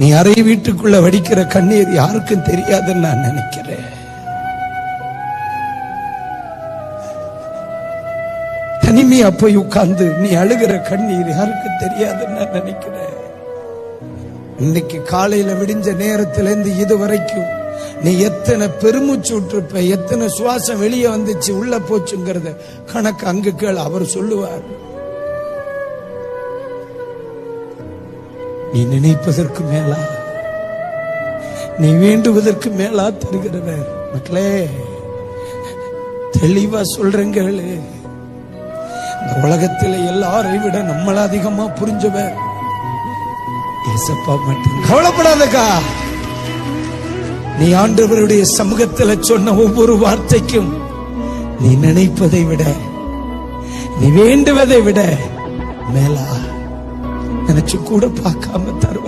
நீ அறை வீட்டுக்குள்ள வடிக்கிற கண்ணீர் யாருக்கும் தெரியாதுன்னு நான் நினைக்கிறேன். தனிமையா போய் உட்கார்ந்து நீ அழுகிற கண்ணீர் யாருக்கும் தெரியாதுன்னு நான் நினைக்கிறேன். இன்னைக்கு காலையில விடிஞ்ச நேரத்திலிருந்து இதுவரைக்கும் நீ எத்தனை பெருமூச்சு விட்டுருப்ப, எத்தனை சுவாசம் வெளியே வந்துச்சு உள்ள போச்சுங்கிறத கணக்கு அங்கு கேள். அவர் சொல்லுவார். நீ நினைப்பதற்கு மேலா, நீ வேண்டுவதற்கு மேலா தருகிறவர். மக்களே, தெளிவா சொல்றேங்களே, இந்த உலகத்தில எல்லாரையும் விட நம்மள அதிகமா புரிஞ்சவர் ஏசப்பா மட்டும். கவலைப்படாதக்கா, நீ ஆண்டவருடைய சமூகத்தில் சொன்ன ஒவ்வொரு வார்த்தைக்கும் நீ நினைப்பதை விட, நீ வேண்டுவதை விட மேலா நினைச்சு கூட பார்க்காம தருவ.